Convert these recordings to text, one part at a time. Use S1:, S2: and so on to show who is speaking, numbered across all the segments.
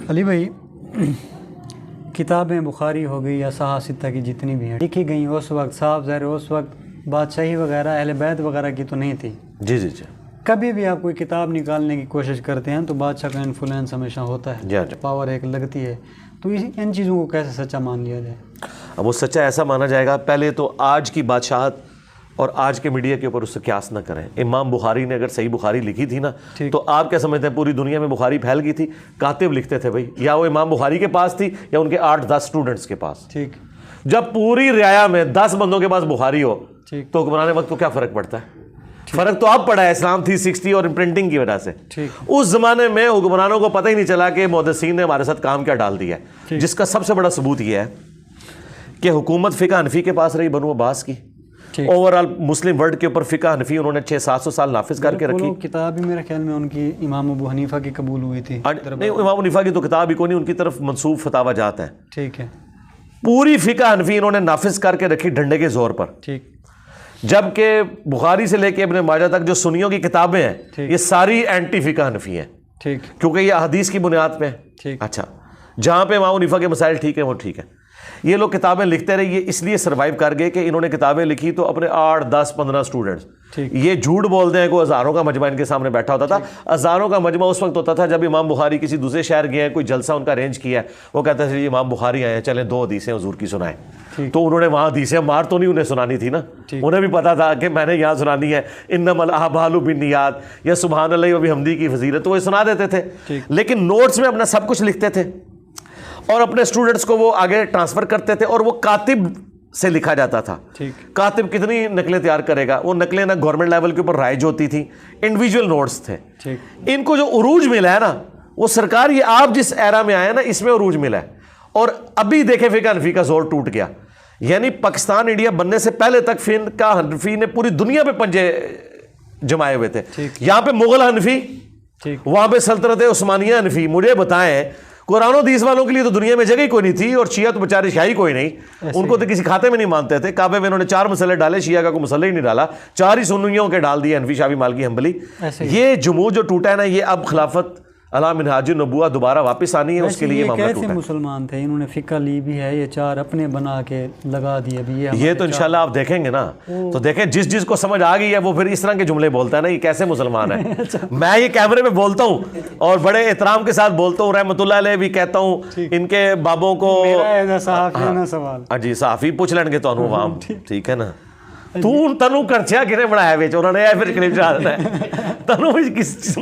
S1: علی بھائی، کتابیں بخاری ہو گئی یا صحاح ستہ کی جتنی بھی ہیں لکھی گئیں اس وقت، صاف ظاہر اس وقت بادشاہی وغیرہ اہل بیت وغیرہ کی تو نہیں تھی.
S2: جی جی جی.
S1: کبھی بھی آپ کوئی کتاب نکالنے کی کوشش کرتے ہیں تو بادشاہ کا انفلوئنس ہمیشہ ہوتا ہے،
S2: جی.
S1: پاور ایک لگتی ہے. تو ان چیزوں کو کیسے سچا مان لیا جائے؟
S2: اب وہ سچا ایسا مانا جائے گا، پہلے تو آج کی بادشاہت اور آج کے میڈیا کے اوپر اس سے قیاس نہ کریں. امام بخاری نے اگر صحیح بخاری لکھی تھی نا تو آپ کیا سمجھتے ہیں پوری دنیا میں بخاری پھیل گئی تھی؟ کاتب لکھتے تھے بھائی، یا وہ امام بخاری کے پاس تھی یا ان کے 8-10 اسٹوڈنٹس کے پاس.
S1: ٹھیک.
S2: جب پوری رعایا میں 10 بندوں کے پاس بخاری ہو تو حکمران وقت کو کیا فرق پڑتا ہے؟ فرق تو اب پڑا ہے اسلام 360 اور پرنٹنگ کی وجہ سے. اس زمانے میں حکمرانوں کو پتہ ہی نہیں چلا کہ محدثین نے ہمارے ساتھ کام کیا ڈال دیا ہے، جس کا سب سے بڑا ثبوت یہ ہے کہ حکومت فقہ حنفی کے پاس رہی بنو عباس کی. اوور آل مسلم ورلڈ کے اوپر فقہ حنفی انہوں نے 600-700 سال نافذ کر کے رکھی.
S1: کتاب ہی میرے خیال میں ان کی امام ابو حنیفہ کی قبول ہوئی تھی.
S2: نہیں، امام ابو حنیفہ کی تو کتاب ہی کوئی نہیں، ان کی طرف منسوب فتاوی جات ہیں.
S1: ٹھیک ہے.
S2: پوری فقہ حنفی انہوں نے نافذ کر کے رکھی ڈنڈے کے زور پر.
S1: ٹھیک.
S2: جبکہ بخاری سے لے کے ابن ماجہ تک جو سنیوں کی کتابیں ہیں یہ ساری اینٹی فقہ حنفی ہیں.
S1: ٹھیک.
S2: کیونکہ یہ حدیث کی بنیاد پہ.
S1: ٹھیک.
S2: اچھا، جہاں پہ امام حنیفہ کے مسائل ٹھیک ہیں وہ ٹھیک ہے. یہ لوگ کتابیں لکھتے رہے، یہ اس لیے سروائیو کر گئے کہ انہوں نے کتابیں لکھی تو اپنے 8-10-15 اسٹوڈنٹس. یہ جھوٹ بولتے ہیں، کوئی ہزاروں کا مجمع ان کے سامنے بیٹھا ہوتا تھا. ہزاروں کا مجمع اس وقت ہوتا تھا جب امام بخاری کسی دوسرے شہر گئے ہیں، کوئی جلسہ ان کا ارینج کیا ہے، وہ کہتے ہیں امام بخاری آئے ہیں، چلیں 2 حدیثیں حضور کی سنائیں. تو انہوں نے وہاں حدیثیں مار تو نہیں انہیں سنانی تھی نا، انہیں بھی پتا تھا کہ میں نے یہاں سنانی ہے انما الاعمال بالنیات یا سبحان اللہ و بحمدہ کی فضیلت، تو وہ سنا دیتے تھے. لیکن نوٹس میں اپنا سب کچھ لکھتے تھے اور اپنے اسٹوڈنٹس کو وہ آگے ٹرانسفر کرتے تھے، اور وہ کاتب سے لکھا جاتا تھا. کاتب کتنی نقلیں تیار کرے گا؟ وہ نقلیں نہ گورنمنٹ لیول کے اوپر رائج ہوتی تھیں، انڈیویجول نوٹس تھے. ان کو جو عروج ملا ہے نا وہ سرکار یہ آپ جس ایرا میں آئے ہیں نا اس میں عروج ملا ہے. اور ابھی دیکھیں فقہ حنفی کا زور ٹوٹ گیا. یعنی پاکستان انڈیا بننے سے پہلے تک فقہ حنفی نے پوری دنیا پہ پنجے جمائے ہوئے تھے. یہاں پہ مغل حنفی، وہاں پہ سلطنت عثمانیہ حنفی. مجھے بتائیں قرآن و حدیث والوں کے لیے تو دنیا میں جگہ ہی کوئی نہیں تھی، اور شیعہ تو بیچارے شیعہ ہی کوئی نہیں، ان کو تو کسی کھاتے میں نہیں مانتے تھے. کعبے میں انہوں نے 4 مسئلے ڈالے، شیعہ کا کوئی مسئلہ ہی نہیں ڈالا، 4 ہی سنیوں کے ڈال دیے، حنفی، شافعی، مالکی، حنبلی. یہ جمود جو ٹوٹا ہے نا، یہ اب خلافت علی منہاج النبوہ دوبارہ واپس آنی ہے، اس کے لیے معاملہ ٹوٹا ہے.
S1: مسلمان تھے، انہوں نے فقہ لی بھی ہے، یہ 4 اپنے بنا کے لگا دیے بھی.
S2: یہ تو انشاءاللہ آپ دیکھیں گے نا تو دیکھیں جس کو سمجھ آ گئی ہے وہ پھر اس طرح کے جملے بولتا ہے نا، یہ کیسے مسلمان ہے. میں یہ کیمرے میں بولتا ہوں اور بڑے احترام کے ساتھ بولتا ہوں، رحمۃ اللہ علیہ بھی کہتا ہوں ان کے بابوں کو. ہاں جی، صحافی پوچھ لیں گے تو عوام، ٹھیک ہے نا. تنو کرچیا کنے بنایا بیچ انہوں نے پھر کلپ چڑھا دینا ہے تنو کس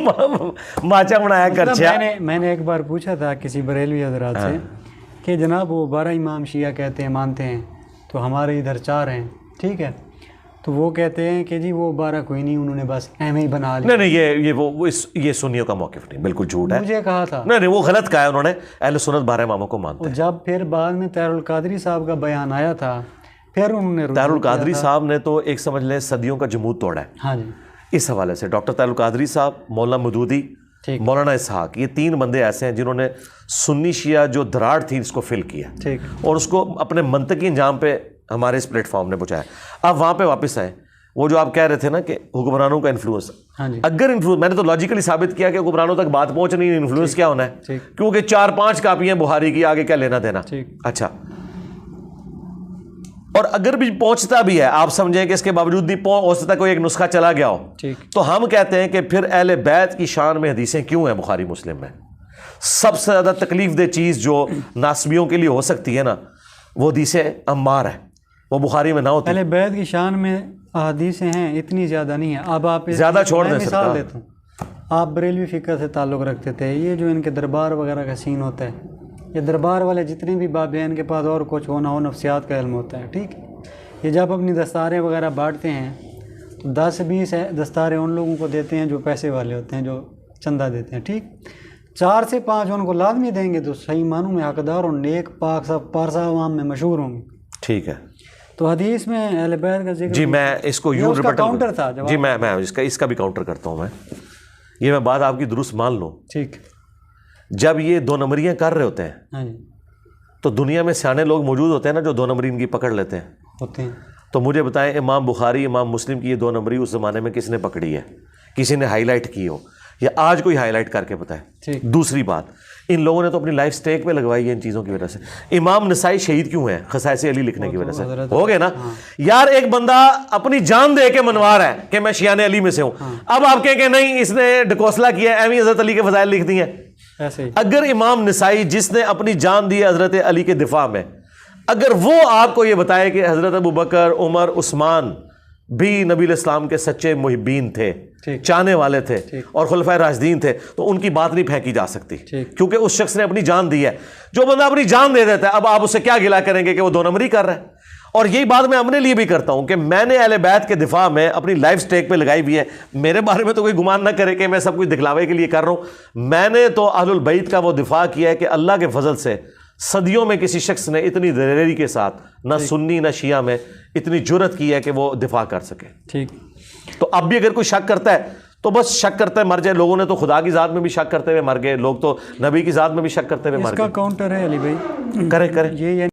S2: ماچا بنایا کرچیا.
S1: میں نے ایک بار پوچھا تھا کسی بریلوی حضرات سے کہ جناب وہ 12 امام شیعہ کہتے ہیں مانتے ہیں تو ہمارے ادھر 4 ہیں، ٹھیک ہے، تو وہ کہتے ہیں کہ جی وہ 12 کوئی نہیں، انہوں نے بس ایم ہی بنا لیا.
S2: نہیں، یہ سنیوں کا موقف نہیں، بالکل جھوٹ ہے.
S1: مجھے کہا تھا
S2: نہیں وہ غلط کہا ہے انہوں نے. اہل سنت 12 اماموں کو مانتے ہیں.
S1: جب پھر بعد میں طاہر القادری صاحب کا بیان آیا تھا، پھر انہوں نے
S2: طاہر القادری صاحب نے تو ایک سمجھ لیں صدیوں کا جمود توڑا ہے.
S1: ہاں جی. اس
S2: حوالے سے ڈاکٹر طاہر القادری صاحب، مولانا مودودی، مولانا اسحاق، یہ 3 بندے ایسے ہیں جنہوں نے سنی شیعہ جو دراڑ تھی اس کو فل کیا اور اس کو اپنے منطقی انجام پہ ہمارے اس پلیٹ فارم نے پہنچایا. اب وہاں پہ واپس آئے. وہ جو آپ کہہ رہے تھے نا کہ حکمرانوں کا انفلوئنس، اگر انفلوئنس، میں نے تو لاجیکلی ثابت کیا کہ حکمرانوں تک بات پہنچ نہیں، انفلوئنس کیا ہونا ہے، کیونکہ 4-5 کاپیاں بخاری کی، آگے کیا لینا دینا. اچھا، اور اگر بھی پہنچتا بھی ہے، آپ سمجھیں کہ اس کے باوجود بھی ہو سکتا ہے کوئی ایک نسخہ چلا گیا ہو، تو ہم کہتے ہیں کہ پھر اہل بیت کی شان میں حدیثیں کیوں ہیں بخاری مسلم میں؟ سب سے زیادہ تکلیف دہ چیز جو ناسبیوں کے لیے ہو سکتی ہے نا، وہ حدیث عمار ہے، وہ بخاری میں نہ ہوتی.
S1: اہل بیت کی شان میں احادیثیں ہیں، اتنی زیادہ نہیں ہیں. اب آپ
S2: زیادہ چھوڑ دیں.
S1: مثال دیتا ہوں، آپ بریلوی فقہ سے تعلق رکھتے تھے، یہ جو ان کے دربار وغیرہ کا سین ہوتا ہے، یہ دربار والے جتنے بھی باب ہیں ان کے پاس اور کچھ ہونا ہو نفسیات کا علم ہوتا ہے، ٹھیک. یہ جب اپنی دستاریں وغیرہ بانٹتے ہیں تو 10-20 دستاریں ان لوگوں کو دیتے ہیں جو پیسے والے ہوتے ہیں، جو چندہ دیتے ہیں، ٹھیک. 4 سے 5 ان کو لازمی دیں گے تو صحیح معنوں میں حقدار اور نیک پاک سب پارسا عوام میں مشہور ہوں گے.
S2: ٹھیک ہے.
S1: تو حدیث میں اہل بیت کا ذکر،
S2: جی میں اس کو یوں
S1: کاؤنٹر تھا.
S2: جی میں اس کا بھی کاؤنٹر کرتا ہوں. یہ میں بات آپ کی درست مان لوں.
S1: ٹھیک.
S2: جب یہ 2 نمبریاں کر رہے ہوتے ہیں تو دنیا میں سیانے لوگ موجود ہوتے ہیں نا جو 2 نمبری ان کی پکڑ لیتے ہیں. تو مجھے بتائیں امام بخاری، امام مسلم کی یہ 2 نمبری اس زمانے میں کس نے پکڑی ہے؟ کسی نے ہائی لائٹ کی ہو؟ یا آج کوئی ہائی لائٹ کر کے بتائے.
S1: ٹھیک.
S2: دوسری بات, ان لوگوں نے تو اپنی لائف سٹیک پہ لگوائی ہے ان چیزوں کی وجہ سے. امام نسائی شہید کیوں ہیں؟ خصائص علی لکھنے کی وجہ سے. ہو گئے نا یار, ایک بندہ اپنی جان دے کے منوا رہا ہے کہ میں شیعان علی میں سے ہوں, اب آپ کہیں کہ نہیں اس نے ڈکوسلا کیا ہے, ایویں حضرت علی کے فضائل لکھ دی ہیں. اگر امام نسائی جس نے اپنی جان دی ہے حضرت علی کے دفاع میں, اگر وہ آپ کو یہ بتائے کہ حضرت ابو بکر, عمر, عثمان بھی نبی علیہ السلام کے سچے محبین تھے, چاہنے والے تھے اور خلفائے راشدین تھے, تو ان کی بات نہیں پھینکی جا سکتی, کیونکہ اس شخص نے اپنی جان دی ہے. جو بندہ اپنی جان دے دیتا ہے, اب آپ اسے کیا گلا کریں گے کہ وہ دو نمبری کر رہا ہے. اور یہی بات میں اپنے لیے بھی کرتا ہوں کہ میں نے اہل بیت کے دفاع میں اپنی لائف سٹیک پہ لگائی ہوئی ہے. میرے بارے میں تو کوئی گمان نہ کرے کہ میں سب کچھ دکھلاوے کے لیے کر رہا ہوں. میں نے تو اہل البیت کا وہ دفاع کیا ہے کہ اللہ کے فضل سے صدیوں میں کسی شخص نے اتنی دلیری کے ساتھ نہ سنی نہ شیعہ میں اتنی جرت کی ہے کہ وہ دفاع کر سکے.
S1: ٹھیک.
S2: تو اب بھی اگر کوئی شک کرتا ہے تو بس شک کرتا ہے مر جائے. لوگوں نے تو خدا کی ذات میں بھی شک کرتے ہوئے مر گئے, لوگ تو نبی کی ذات میں بھی شک کرتے ہوئے مر گئے.
S1: اس کا کاؤنٹر ہے علی بھائی,
S2: کریں
S1: یہ